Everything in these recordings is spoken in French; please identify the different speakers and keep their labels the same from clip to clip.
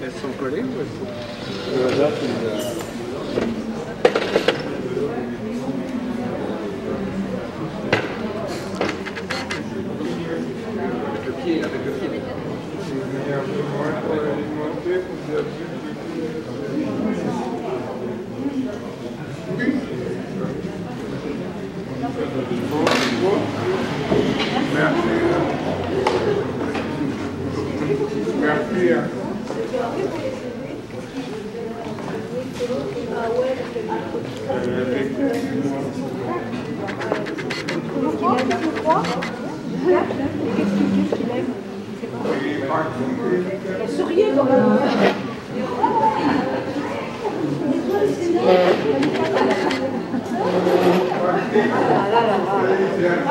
Speaker 1: Elles sont collées ou elles sont... Le hasard, avec le pied, avec le pied. Il y a un peu moins pour alimenter, vous avez vu. Merci.
Speaker 2: Qu'est-ce qu'il aime? Il souriait quand même.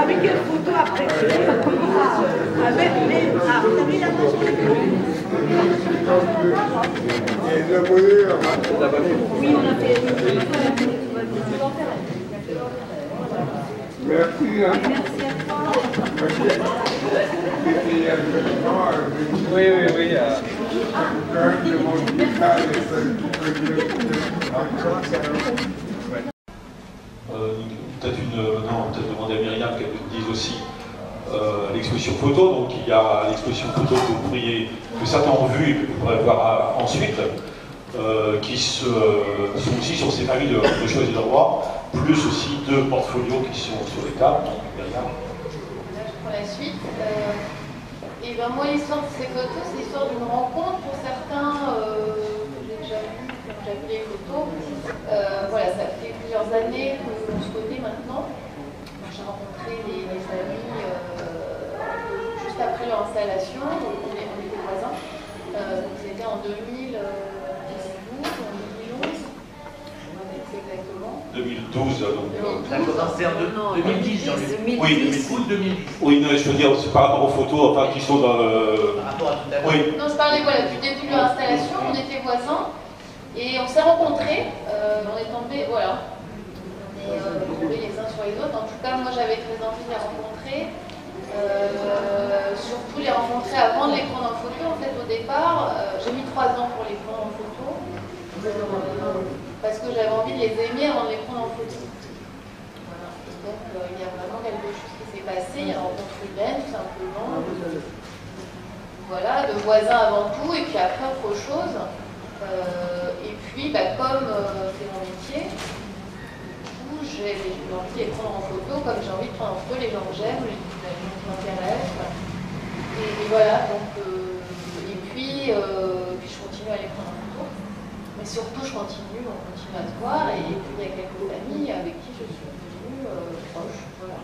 Speaker 2: Avec quelle photo après? Avec les... Ah, vous avez la main sur le oui, on a fait...
Speaker 1: Merci.
Speaker 2: Merci à toi.
Speaker 1: Oui.
Speaker 3: Peut-être demander à Myriam qu'elle nous dise aussi l'exposition photo. Donc il y a l'exposition photo que certains ont vu et que vous pourrez voir ensuite, qui sont aussi sur ces familles de choses et de droits, plus aussi deux portfolios qui sont sur les tables. Donc Myriam.
Speaker 4: Là, je prends la suite. Et ben moi, l'histoire de ces photos, c'est l'histoire d'une rencontre pour certains. J'ai déjà vu, quand j'ai vu les photos. Voilà, ça fait plusieurs années qu'on se connaît maintenant. J'ai rencontré les amis juste après leur installation, donc on était voisins. Donc c'était en 2012, en 2011, exactement.
Speaker 3: 2012, donc.
Speaker 5: Ça a commencé en 2010, Jean-Luc.
Speaker 3: Oui,
Speaker 5: août 2010.
Speaker 3: Oui, non, je veux dire, c'est par rapport aux photos, enfin, qui sont dans
Speaker 5: Par rapport à tout à l'heure.
Speaker 3: Oui.
Speaker 4: Non, je parlais voilà, du début de leur installation, on était voisins et on s'est rencontrés, on est tombés, voilà. On est tombés les uns sur les autres. En tout cas, moi j'avais très envie de les rencontrer. Surtout les rencontrer avant de les prendre en photo. En fait, au départ, j'ai mis 3 ans pour les prendre en photo. Parce que j'avais envie de les aimer avant de les prendre en photo. Voilà. Donc il y a vraiment quelque chose qui s'est passé, il y a une rencontre humaine tout simplement. Voilà, de voisins avant tout, et puis après autre chose. Et puis, comme c'est mon métier, j'ai envie de les prendre en photo, comme j'ai envie de prendre en photo les gens que j'aime, les gens qui m'intéressent. Et voilà, donc, et puis je continue à les prendre en photo. Mais surtout, on continue à se voir. Et puis, il y a quelques amis avec qui je suis devenue proche. Voilà.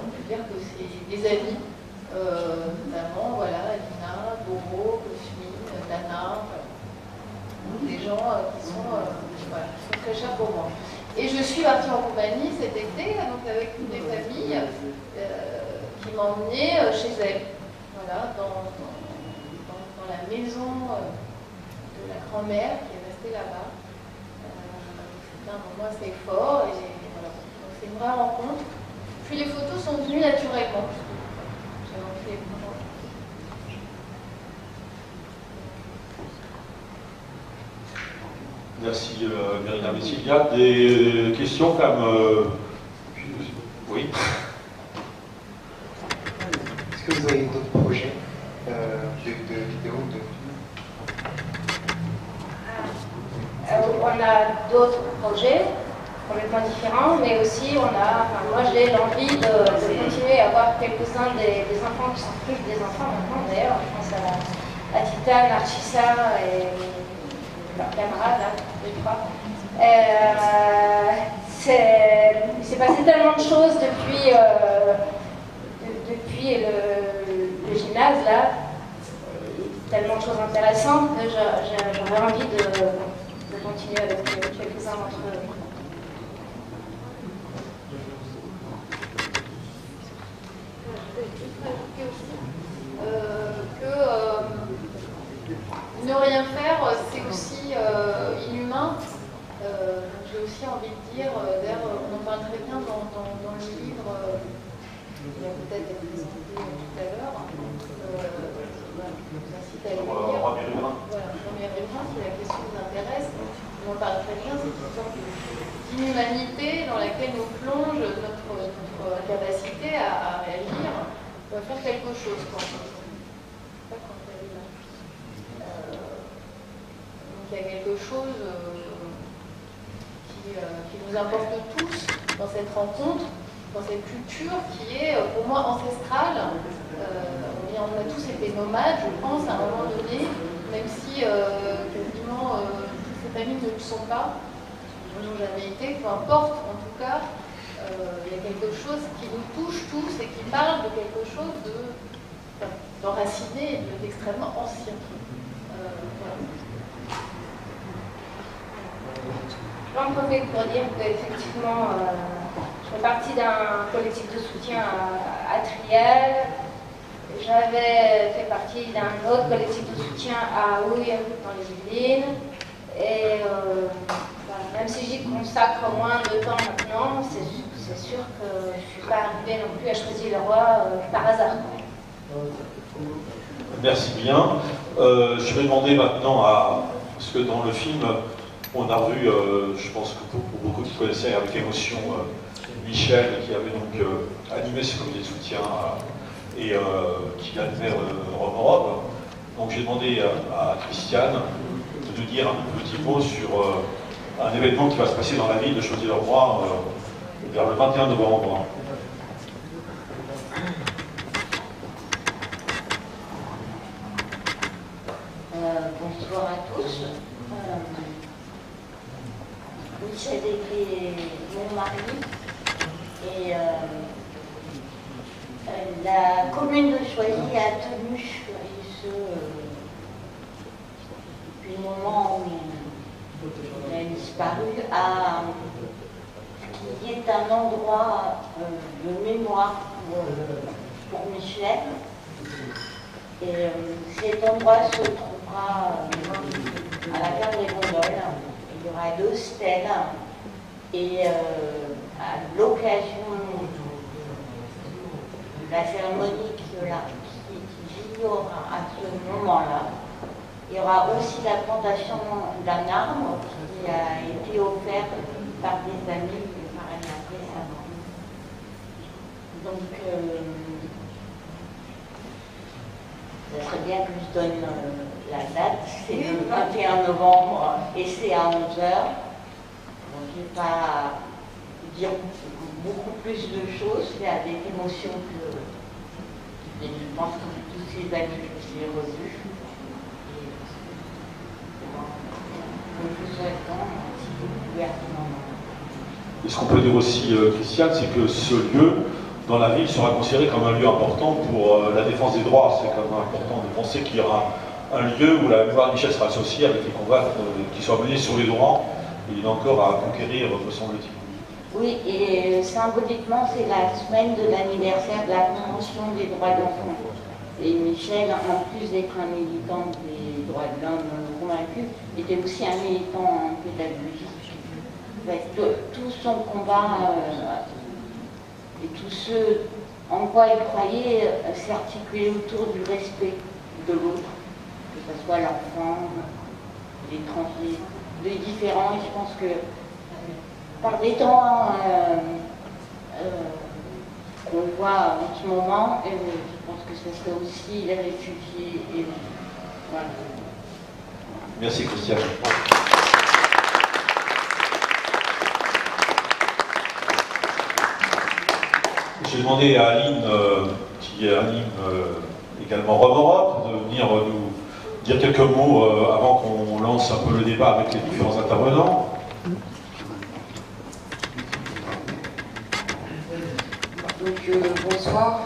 Speaker 4: On peut dire que c'est des amis, notamment, voilà, Lina, Boro, Cosmine, Dana, des gens qui sont très chers pour moi. Et je suis partie en compagnie cet été, donc avec une des familles qui m'a emmenée chez elle, voilà, dans la maison de la grand-mère qui est restée là-bas. C'était un moment assez fort, et voilà. Donc c'est une vraie rencontre. Puis les photos sont venues naturellement. J'avais envie de les prendre.
Speaker 3: Merci Myriam. Il y a des questions comme... Oui.
Speaker 6: Est-ce que vous avez d'autres projets de vidéos
Speaker 7: On a d'autres projets complètement différents, mais aussi moi j'ai l'envie de continuer à avoir quelques-uns des enfants qui sont plus des enfants maintenant d'ailleurs. Je pense à Atita, Narcissa et leurs camarades, là, les trois. Il s'est passé tellement de choses depuis le gymnase, là, tellement de choses intéressantes que j'aurais envie de continuer avec quelques-uns d'entre eux.
Speaker 4: Ne rien faire, c'est aussi inhumain. J'ai aussi envie de dire, d'ailleurs, on en parle très bien dans le livre, qui va peut-être être présenté tout à l'heure. J'incite à le lire. Voilà, Premier Riverain, si la question vous intéresse, on en parle très bien, c'est une sorte d'inhumanité dans laquelle nous plonge notre incapacité à réagir. On va faire quelque chose quand même. Donc il y a quelque chose qui nous importe tous dans cette rencontre, dans cette culture qui est pour moi ancestrale. On a tous été nomades, je pense, à un moment donné, même si quasiment toutes ces familles ne le sont pas, ne l'ont jamais été, peu importe, en tout cas, il y a quelque chose qui nous touche tous et qui parle de quelque chose d'enraciné et d'extrêmement ancien. Voilà.
Speaker 7: J'en profite pour dire qu'effectivement, je fais partie d'un collectif de soutien à Triel. J'avais fait partie d'un autre collectif de soutien à Houille, dans les Yvelines. Et même si j'y consacre moins de temps maintenant, c'est sûr que je ne suis pas arrivée non plus à choisir le roi par hasard.
Speaker 3: Merci bien. Je vais demander maintenant parce que dans le film, on a revu, je pense que pour beaucoup qui connaissaient avec émotion, Michel, qui avait donc animé ce comité de soutien et qui animait Rome Europe. Donc j'ai demandé à Christiane de nous dire un petit mot sur un événement qui va se passer dans la ville de Choisy-le-Roi vers le 21 novembre.
Speaker 8: Bonsoir à tous. Michel était mon mari et la commune de Choisy a tenu, et ce depuis le moment où il a disparu, à qu'il y ait un endroit de mémoire pour Michel. Et cet endroit se trouvera à la gare des Gondoles. Il y aura 2 stèles et à l'occasion de la cérémonie qui aura à ce moment-là, il y aura aussi la plantation d'un arbre qui a été offert par des amis par récemment. Donc, ça serait bien que je donne la date. C'est le 21 novembre et c'est à 11h. Donc, je ne vais pas dire beaucoup plus de choses. Il y a des émotions que je pense que tous ces amis que j'ai revus. Donc, je souhaite si vous pouvez à ce moment.
Speaker 3: Et ce qu'on peut dire aussi, Christiane, c'est que ce lieu dans la ville sera considéré comme un lieu important pour la défense des droits. C'est quand même important de penser qu'il y aura un lieu où la mémoire de Michel sera associée avec les combats qui sont menés sur les droits. Il y en a encore à conquérir, me semble-t-il.
Speaker 8: Oui, et symboliquement, c'est la semaine de l'anniversaire de la Convention des droits de l'enfant. Et Michel, en plus d'être un militant des droits de l'homme convaincu, était aussi un militant en pédagogie. Tout son combat et tout ce en quoi il croyait s'articuler autour du respect de l'autre, que ce soit l'enfant, l'étranger, les différents. Et je pense que par des temps qu'on voit en ce moment, je pense que ce serait aussi les réfugiés. Et voilà.
Speaker 3: Merci Christiane. J'ai demandé à Aline, qui anime également Rome Europe, de venir dire quelques mots avant qu'on lance un peu le débat avec les différents intervenants.
Speaker 9: Donc bonsoir.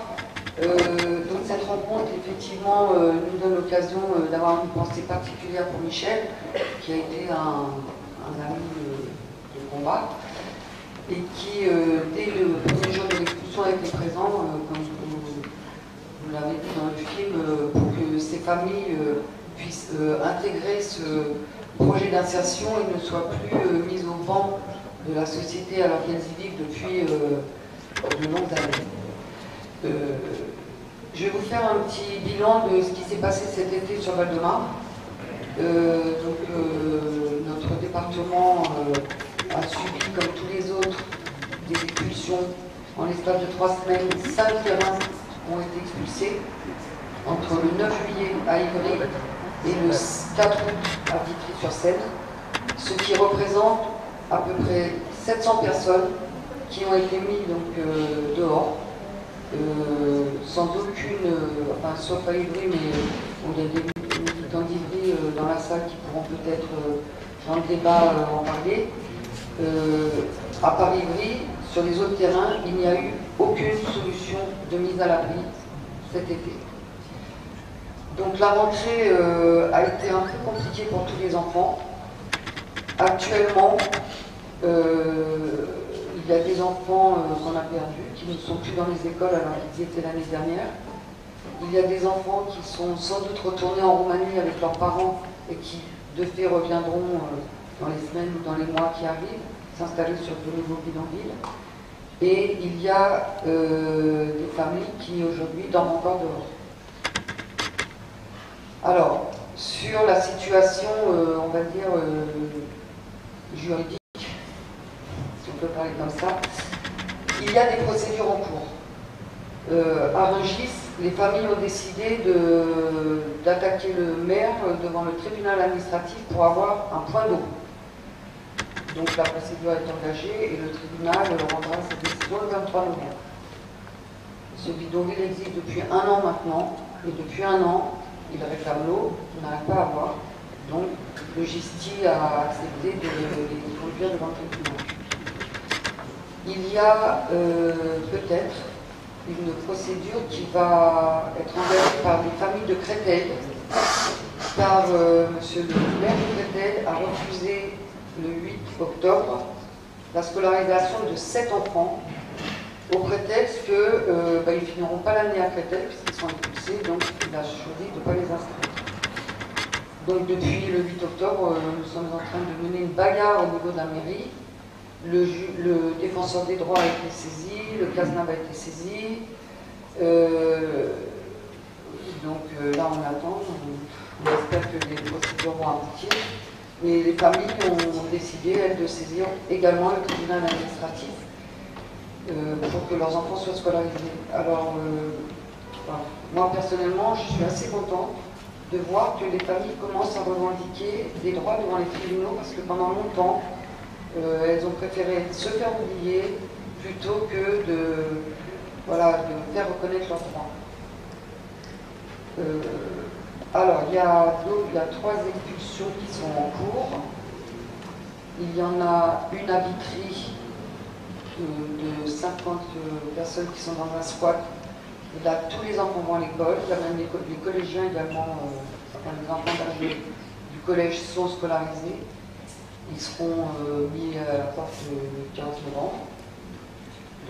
Speaker 9: Donc cette rencontre effectivement nous donne l'occasion d'avoir une pensée particulière pour Michel, qui a été un ami de combat, et qui dès le premier jour de l'expulsion a été présent, comme vous l'avez dit dans le film, pour que ces familles puissent intégrer ce projet d'insertion et ne soient plus mises au banc de la société à laquelle ils vivent depuis de longues années. Je vais vous faire un petit bilan de ce qui s'est passé cet été sur Val-de-Marne. Notre département a subi, comme tous les autres, des expulsions. En l'espace de 3 semaines, 5 terrains ont été expulsés, entre le 9 juillet à Ivry et le 4 août à Vitry-sur-Seine, ce qui représente à peu près 700 personnes qui ont été mises donc, dehors, sans aucune, enfin sauf à Ivry, mais il y a des militants d'Ivry dans la salle qui pourront peut-être dans le débat en parler. À Paris-Ivry, sur les autres terrains, il n'y a eu aucune solution de mise à l'abri cet été. Donc la rentrée a été un peu compliquée pour tous les enfants. Actuellement, il y a des enfants qu'on a perdus, qui ne sont plus dans les écoles alors qu'ils y étaient l'année dernière. Il y a des enfants qui sont sans doute retournés en Roumanie avec leurs parents et qui, de fait, reviendront dans les semaines ou dans les mois qui arrivent, s'installer sur de nouveaux bidonvilles. Et il y a des familles qui, aujourd'hui, dorment encore dehors. Alors, sur la situation, on va dire, juridique, si on peut parler comme ça, il y a des procédures en cours. À Rungis, les familles ont décidé d'attaquer le maire devant le tribunal administratif pour avoir un point d'eau. Donc la procédure est engagée et le tribunal rendra sa décision le 23 novembre. Ce bidonville existe depuis 1 an maintenant, et depuis 1 an, il réclame l'eau, il n'arrive pas à avoir. Donc le GISTI a accepté de les conduire devant le tribunal. Il y a peut-être une procédure qui va être engagée par les familles de Créteil, car monsieur le maire de Créteil a refusé le 8 octobre la scolarisation de 7 enfants au prétexte qu'ils ne finiront pas l'année à Créteil puisqu'ils sont expulsés, donc il a choisi de ne pas les inscrire. Donc depuis le 8 octobre, nous sommes en train de mener une bagarre au niveau de la mairie. Le défenseur des droits a été saisi, le CASNAV a été saisi. Là on attend, on espère que les procédures vont aboutir. Mais les familles ont décidé, elles, de saisir également le tribunal administratif pour que leurs enfants soient scolarisés. Alors, moi personnellement, je suis assez contente de voir que les familles commencent à revendiquer des droits devant les tribunaux parce que pendant longtemps, elles ont préféré se faire oublier plutôt que de faire reconnaître leurs droits. Alors, il y a 3 expulsions qui sont en cours. Il y en a une à Vitry de 50 personnes qui sont dans un squat. Et là, tous les enfants vont à l'école. Il y a même les collégiens également, les enfants d'âge du collège sont scolarisés. Ils seront mis à la porte le 15 novembre.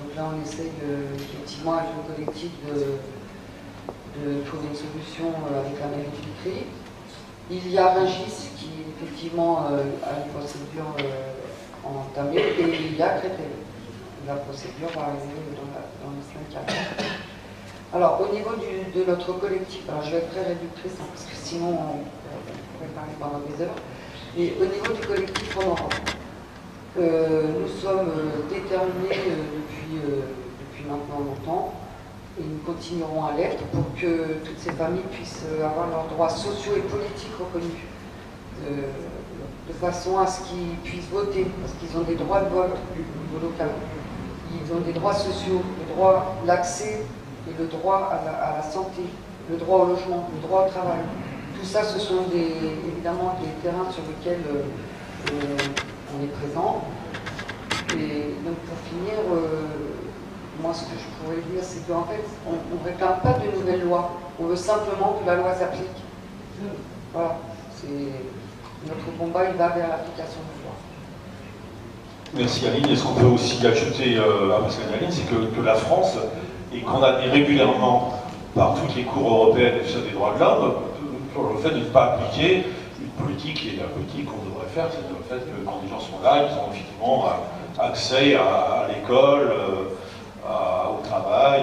Speaker 9: Donc là, on essaye effectivement avec le collectif de trouver une solution avec la mairie de Vitry. Il y a Rungis qui effectivement a une procédure entamée et il y a Créteil. La procédure va arriver dans les semaines qui arrivent. Alors au niveau de notre collectif, alors je vais être très réductrice parce que sinon on pourrait parler pendant des heures, mais au niveau du collectif en Europe, nous sommes déterminés depuis maintenant longtemps. Et nous continuerons à l'être pour que toutes ces familles puissent avoir leurs droits sociaux et politiques reconnus, de façon à ce qu'ils puissent voter, parce qu'ils ont des droits de vote au niveau local. Ils ont des droits sociaux, le droit à l'accès et le droit à la santé, le droit au logement, le droit au travail. Tout ça, ce sont évidemment des terrains sur lesquels on est présent. Et donc pour finir, moi ce que je pourrais dire, c'est qu'en fait, on ne réclame pas de nouvelles lois. On veut simplement que la loi s'applique. Voilà. Notre combat, il va vers l'application de la loi.
Speaker 3: Merci Aline. Et ce qu'on peut aussi ajouter à Pascal Aline, c'est que la France est condamnée régulièrement par toutes les cours européennes des droits de l'homme pour le fait de ne pas appliquer une politique qui est la politique qu'on devrait faire, c'est le fait que quand les gens sont là, ils ont effectivement accès à l'école, au travail,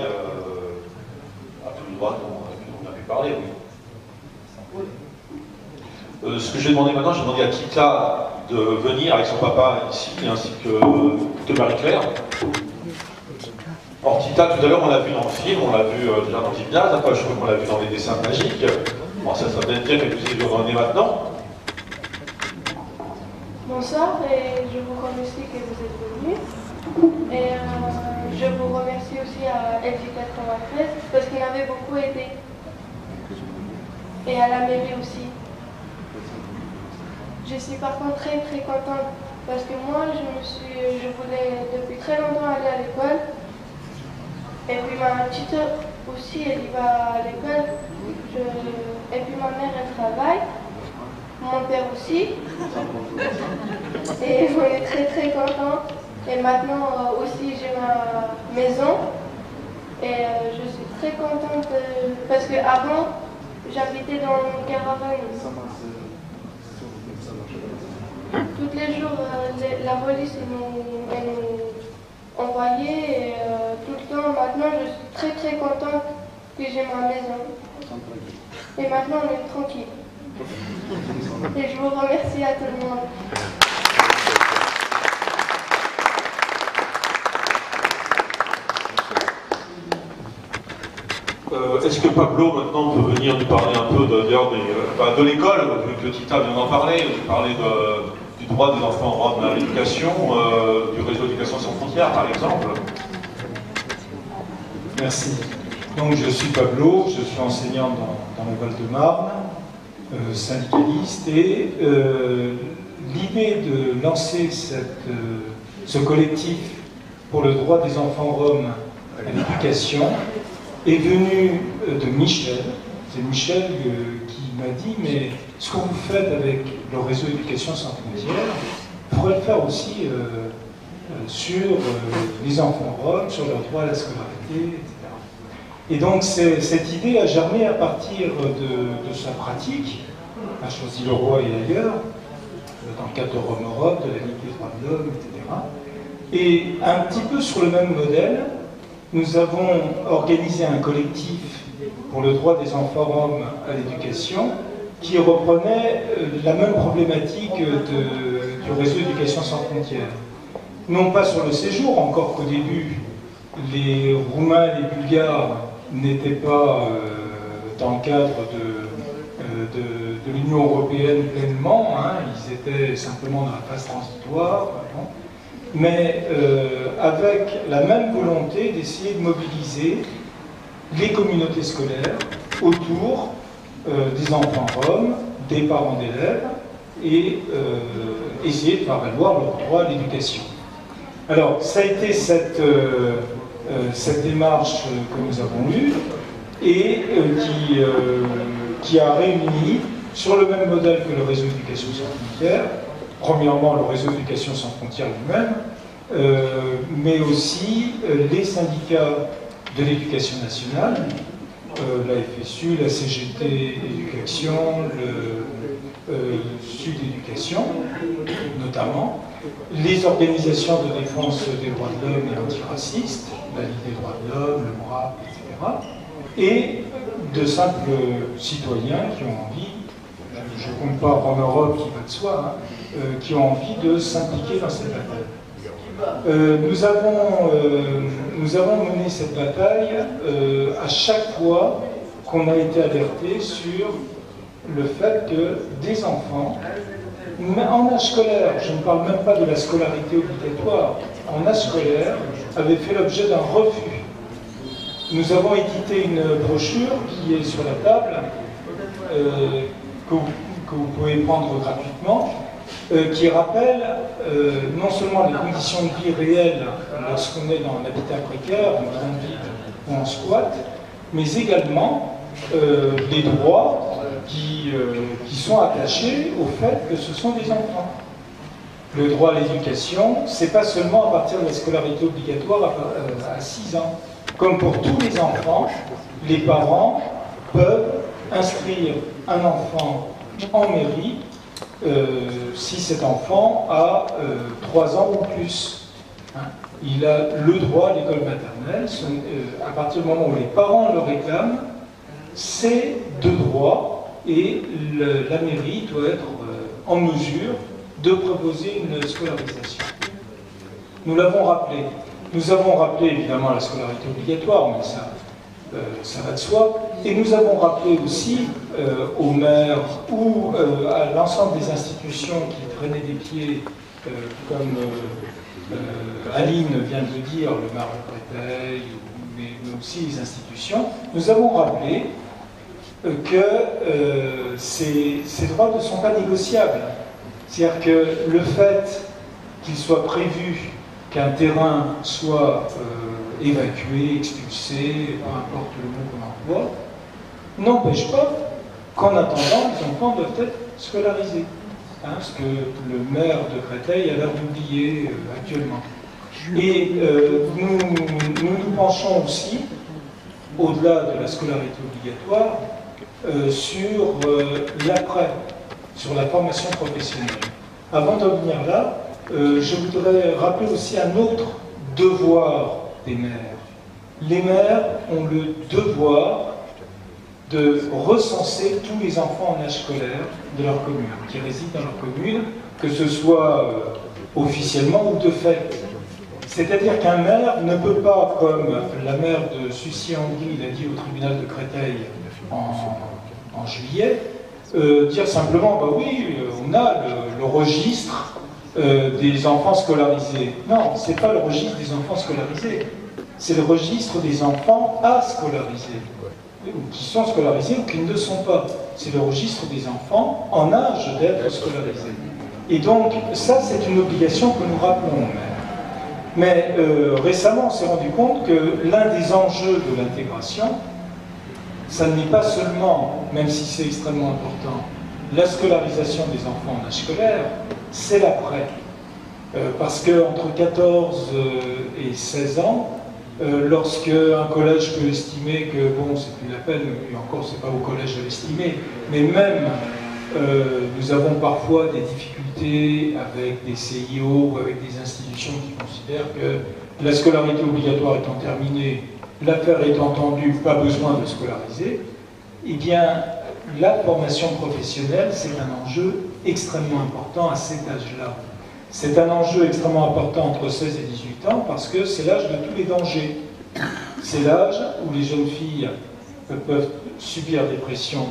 Speaker 3: à tous les droits dont on a pu parler. Oui. Ce que je vais demander maintenant, je vais demander à Tita de venir avec son papa ici, ainsi que Marie-Claire. Alors Tita, tout à l'heure, on l'a vu dans le film, on l'a vu déjà dans le gymnase, après je crois qu'on l'a vu dans les dessins magiques. Bon, ça serait bien que vous y revenez maintenant.
Speaker 10: Bonsoir et je vous remercie que vous êtes venus. Et je vous remercie aussi à LG93 parce qu'il m'avait beaucoup aidé. Et à la mairie aussi. Je suis par contre très contente parce que moi je voulais depuis très longtemps aller à l'école. Et puis ma petite aussi elle y va à l'école. Et puis ma mère elle travaille. Mon père aussi. Et on est très contents. Et maintenant aussi j'ai ma maison. Et je suis très contente parce qu'avant j'habitais dans une caravane. Tous les jours la police nous envoyait et tout le temps. Maintenant je suis très contente que j'ai ma maison. Et maintenant on est tranquille. Et je vous remercie à tout le monde.
Speaker 3: Est-ce que Pablo maintenant peut venir nous parler un peu de l'école, vu que Tita vient d'en parler, du droit des enfants roms à l'éducation, du réseau d'éducation sans frontières par exemple.
Speaker 11: Merci. Donc je suis Pablo, je suis enseignant dans le Val-de-Marne, syndicaliste, et l'idée de lancer ce collectif pour le droit des enfants roms à l'éducation est venue de Michel. C'est Michel qui m'a dit, mais ce que vous faites avec le réseau Éducation sans frontières, vous pourrez le faire aussi sur les enfants roms, sur leur droit à la scolarité, etc. Et donc cette idée a germé à partir de sa pratique, à Choisy-le-Roi et ailleurs, dans le cadre de Rome Europe, de la Ligue des droits de l'homme, etc. Et un petit peu sur le même modèle, nous avons organisé un collectif pour le droit des enfants roms à l'éducation qui reprenait la même problématique du réseau Éducation sans frontières. Non pas sur le séjour, encore qu'au début, les Roumains et les Bulgares n'étaient pas dans le cadre de l'Union européenne pleinement, hein, ils étaient simplement dans la phase transitoire, pardon, mais avec la même volonté d'essayer de mobiliser les communautés scolaires autour des enfants roms, des parents d'élèves, et essayer de faire valoir leur droit à l'éducation. Alors, ça a été cette démarche que nous avons eue et qui a réuni, sur le même modèle que le réseau Éducation sans frontières, premièrement le réseau Éducation sans frontières lui-même, mais aussi les syndicats de l'éducation nationale, la FSU, la CGT Éducation, le Sud Éducation, notamment, les organisations de défense des droits de l'homme et antiracistes, la Ligue des droits de l'homme, le MRAP, etc., et de simples citoyens qui ont envie, je ne compte pas en Europe qui va de soi, hein, qui ont envie de s'impliquer dans cette bataille. Nous avons mené cette bataille à chaque fois qu'on a été alerté sur le fait que des enfants, en âge scolaire, je ne parle même pas de la scolarité obligatoire, en âge scolaire, avaient fait l'objet d'un refus. Nous avons édité une brochure qui est sur la table, que vous pouvez prendre gratuitement, qui rappelle non seulement les conditions de vie réelles lorsqu'on est dans un habitat précaire, en zone vide ou en squat, mais également des droits qui sont attachés au fait que ce sont des enfants. Le droit à l'éducation, c'est pas seulement à partir de la scolarité obligatoire à 6 ans. Comme pour tous les enfants, les parents peuvent inscrire un enfant en mairie si cet enfant a 3 ans ou plus. Il a le droit à l'école maternelle. À partir du moment où les parents le réclament, c'est de droit et la mairie doit être en mesure de proposer une scolarisation. Nous l'avons rappelé. Nous avons rappelé évidemment la scolarité obligatoire, mais ça va de soi. Et nous avons rappelé aussi aux maires ou à l'ensemble des institutions qui traînaient des pieds, comme Aline vient de le dire, le maire de Créteil, mais aussi les institutions, nous avons rappelé que ces droits ne sont pas négociables. C'est-à-dire que le fait qu'il soit prévu qu'un terrain soit évacué, expulsé, peu importe le mot qu'on emploie, n'empêche pas qu'en attendant, les enfants doivent être scolarisés. Ce que le maire de Créteil a l'air d'oublier actuellement. Et nous penchons aussi, au-delà de la scolarité obligatoire, sur l'après, sur la formation professionnelle. Avant de venir là, je voudrais rappeler aussi un autre devoir des maires. Les maires ont le devoir de recenser tous les enfants en âge scolaire de leur commune, qui résident dans leur commune, que ce soit officiellement ou de fait. C'est-à-dire qu'un maire ne peut pas, comme la maire de Sucy-en-Brie l'a dit au tribunal de Créteil en juillet, dire simplement, bah oui, on a le registre des enfants scolarisés. Non, ce n'est pas le registre des enfants scolarisés, c'est le registre des enfants à scolariser, qui sont scolarisés ou qui ne le sont pas. C'est le registre des enfants en âge d'être scolarisés. Et donc, ça, c'est une obligation que nous rappelons aux maires. Mais récemment, on s'est rendu compte que l'un des enjeux de l'intégration, ça n'est pas seulement, même si c'est extrêmement important, la scolarisation des enfants en âge scolaire, c'est l'après. Parce qu'entre 14 et 16 ans, lorsque un collège peut estimer que, bon, c'est plus la peine, et encore, c'est pas au collège de l'estimer, mais même, nous avons parfois des difficultés avec des CIO ou avec des institutions qui considèrent que la scolarité obligatoire étant terminée, l'affaire étant entendue, pas besoin de scolariser, eh bien, la formation professionnelle, c'est un enjeu extrêmement important à cet âge-là. C'est un enjeu extrêmement important entre 16 et 18 ans parce que c'est l'âge de tous les dangers. C'est l'âge où les jeunes filles peuvent subir des pressions,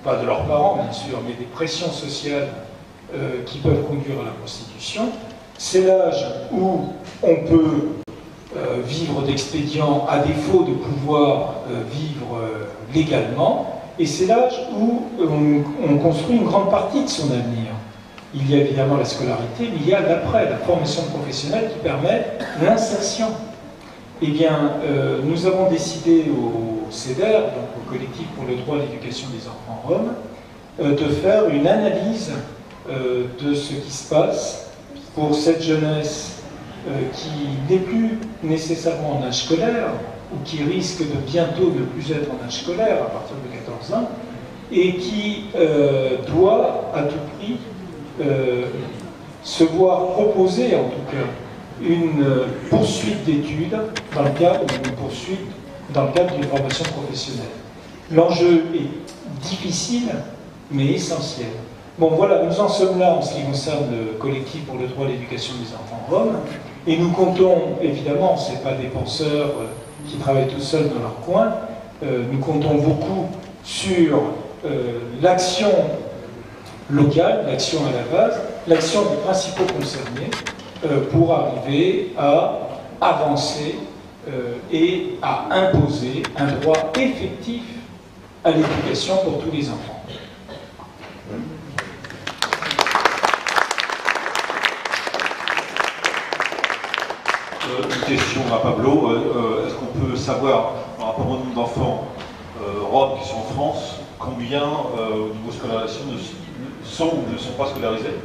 Speaker 11: pas de leurs parents bien sûr, mais des pressions sociales qui peuvent conduire à la prostitution. C'est l'âge où on peut vivre d'expédients à défaut de pouvoir vivre légalement, et c'est l'âge où on construit une grande partie de son avenir. Il y a évidemment la scolarité, mais il y a l'après, la formation professionnelle qui permet l'insertion. Eh bien, nous avons décidé au CEDER, donc au Collectif pour le droit à l'éducation des enfants roms, de faire une analyse de ce qui se passe pour cette jeunesse qui n'est plus nécessairement en âge scolaire, ou qui risque de bientôt ne plus être en âge scolaire à partir de 14 ans, et qui doit à tout prix se voir proposer en tout cas une poursuite d'études dans le cadre d'une formation professionnelle. L'enjeu est difficile mais essentiel. Bon voilà, nous en sommes là en ce qui concerne le collectif pour le droit à l'éducation des enfants roms, et nous comptons, évidemment, ce n'est pas des penseurs qui travaillent tout seuls dans leur coin, nous comptons beaucoup sur l'action locale, l'action à la base, l'action des principaux concernés pour arriver à avancer et à imposer un droit effectif à l'éducation pour tous les enfants.
Speaker 3: à Pablo. Est-ce qu'on peut savoir, par rapport au nombre d'enfants roms qui sont en France, combien au niveau scolarisation sont ou ne sont pas scolarisés?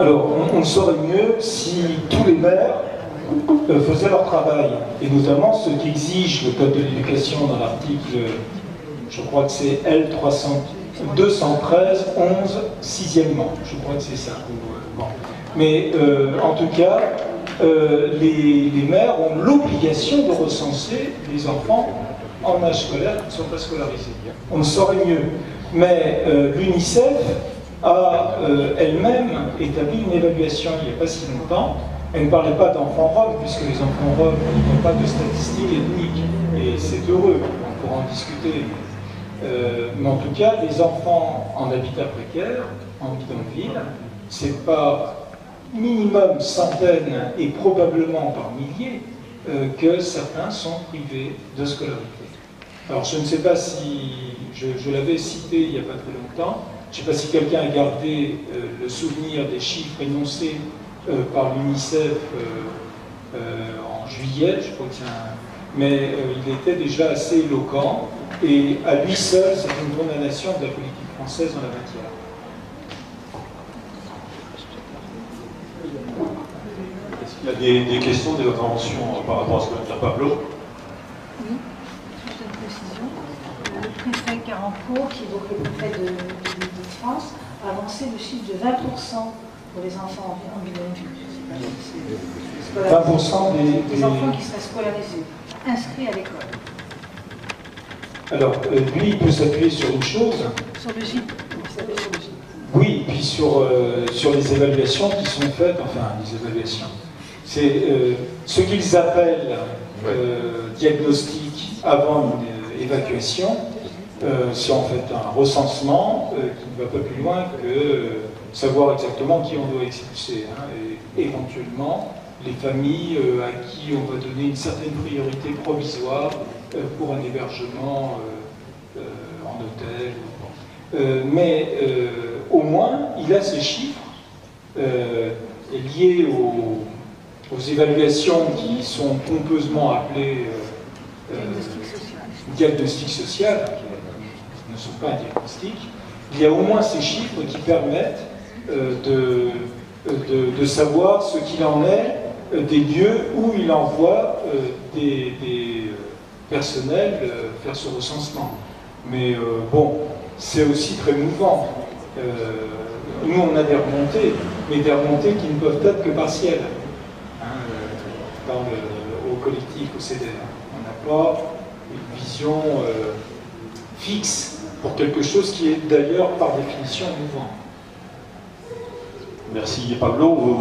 Speaker 11: Alors, on le saurait mieux si tous les maires faisaient leur travail, et notamment ce qu'exige le Code de l'éducation dans l'article, je crois que c'est L213, 11, 6e, je crois que c'est ça. Bon. Mais en tout cas, les maires ont l'obligation de recenser les enfants en âge scolaire qui ne sont pas scolarisés. On le saurait mieux. Mais l'UNICEF a elle-même établi une évaluation il n'y a pas si longtemps. Elle ne parlait pas d'enfants roms, puisque les enfants roms n'ont pas de statistiques ethniques. Et c'est heureux, on pourra en discuter. Mais en tout cas, les enfants en habitat précaire, en bidonville, c'est pas minimum centaines et probablement par milliers que certains sont privés de scolarité. Alors je ne sais pas si, je l'avais cité il n'y a pas très longtemps, je ne sais pas si quelqu'un a gardé le souvenir des chiffres énoncés par l'UNICEF en juillet, je crois que c'est mais il était déjà assez éloquent, et à lui seul, c'est une condamnation de la politique française en la matière.
Speaker 3: Est-ce qu'il y a des questions, des interventions par rapport à ce que vient de dire Pablo?
Speaker 2: Oui, juste une précision. Le préfet Carencourt, qui est donc le préfet de France, a avancé le chiffre de 20% pour les enfants en bidonville.
Speaker 11: 20%
Speaker 2: des enfants qui seraient scolarisés, inscrits à l'école.
Speaker 11: Alors, lui, il peut s'appuyer sur une chose.
Speaker 2: Sur le GIP, il s'appelle sur le GIP.
Speaker 11: Oui, puis sur les évaluations qui sont faites, enfin, les évaluations. C'est ce qu'ils appellent diagnostic avant une évacuation. C'est en fait un recensement qui ne va pas plus loin que savoir exactement qui on doit expulser, hein, et éventuellement les familles à qui on va donner une certaine priorité provisoire pour un hébergement en hôtel. Mais au moins, il a ces chiffres liés aux évaluations qui sont pompeusement appelées diagnostic social, qui ne sont pas un diagnostic. Il y a au moins ces chiffres qui permettent de savoir ce qu'il en est des lieux où il envoie des personnels faire ce recensement. Mais bon, c'est aussi très mouvant. Nous, on a des remontées, mais des remontées qui ne peuvent être que partielles. Hein, au collectif, au CDR. On n'a pas une vision fixe pour quelque chose qui est d'ailleurs par définition mouvant.
Speaker 3: Merci Pablo.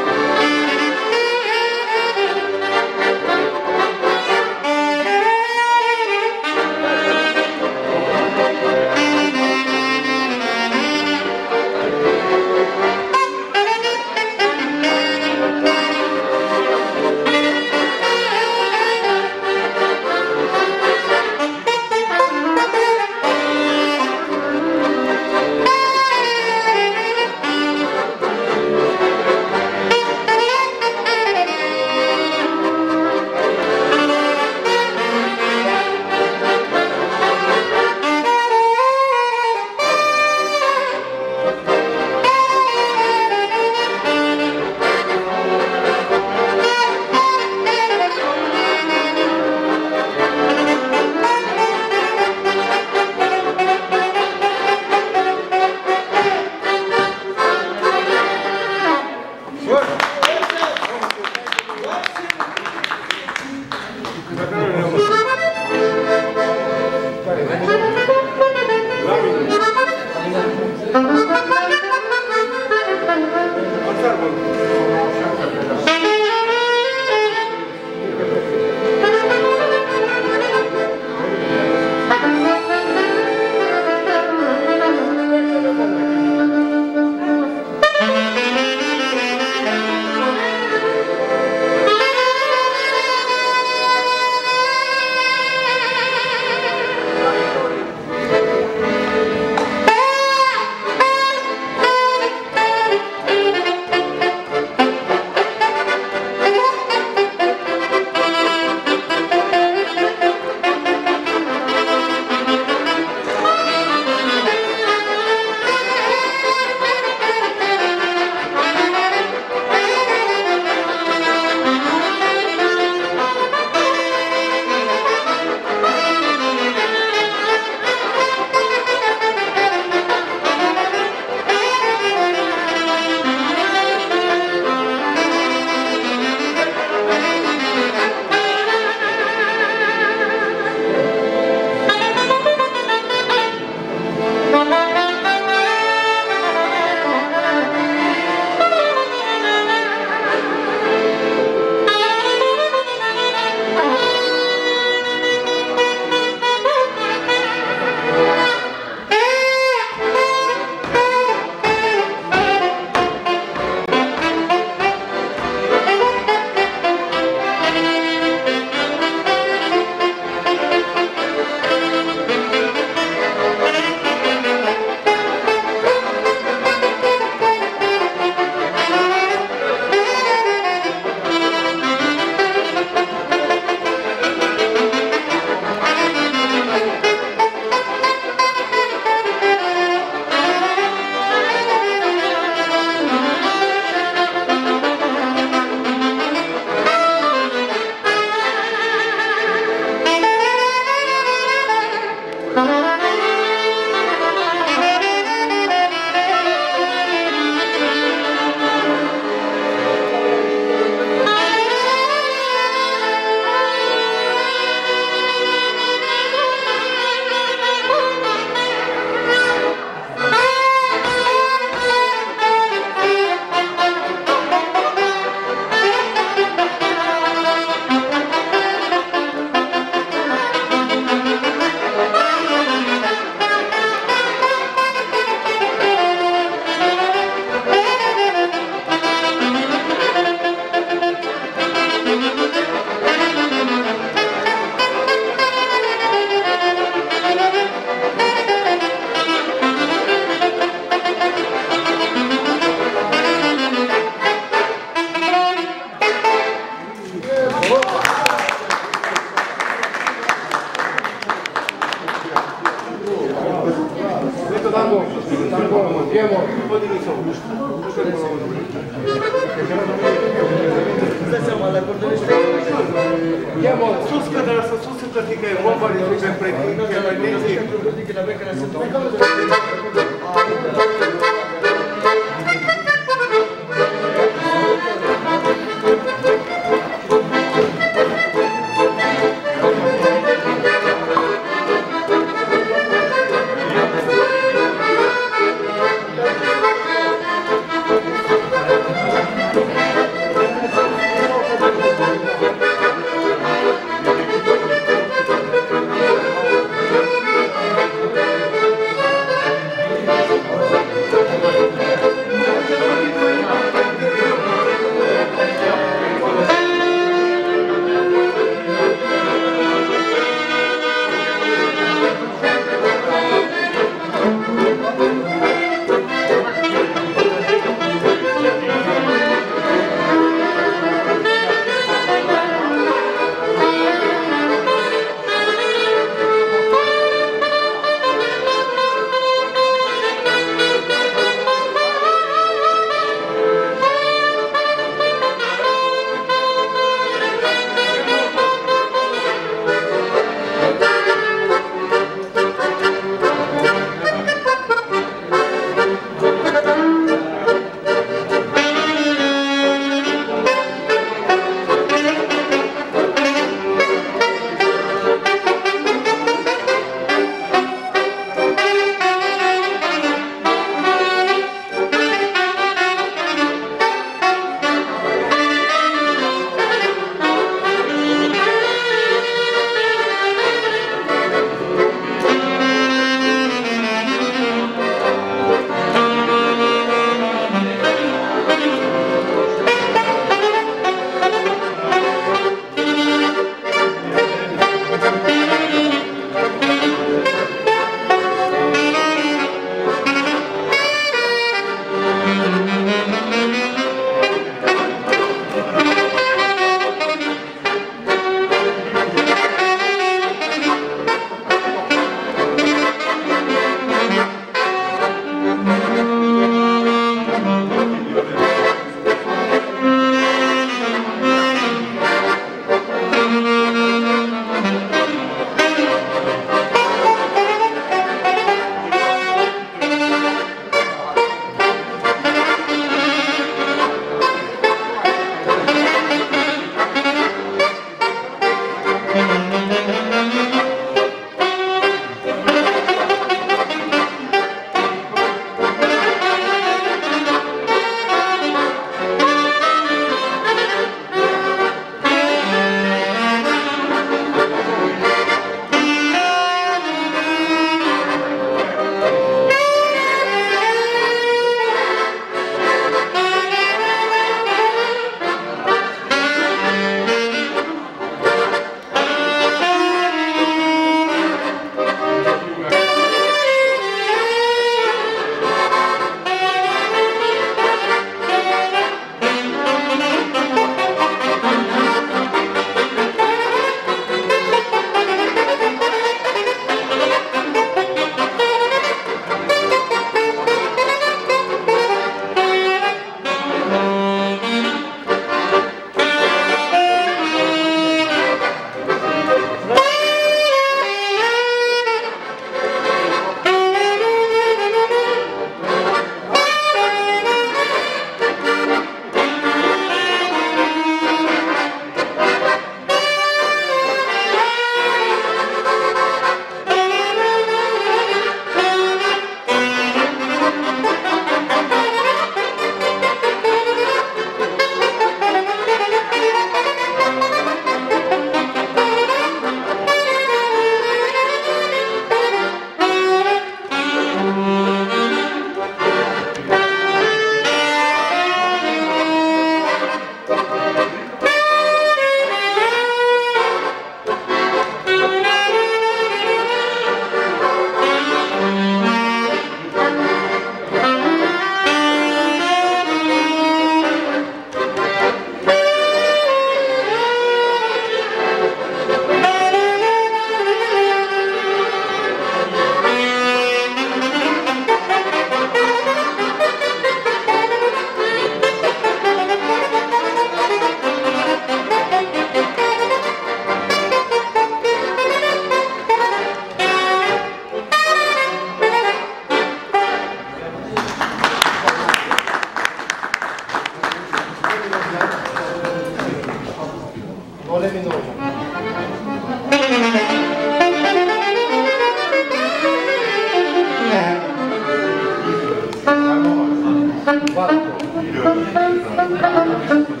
Speaker 1: que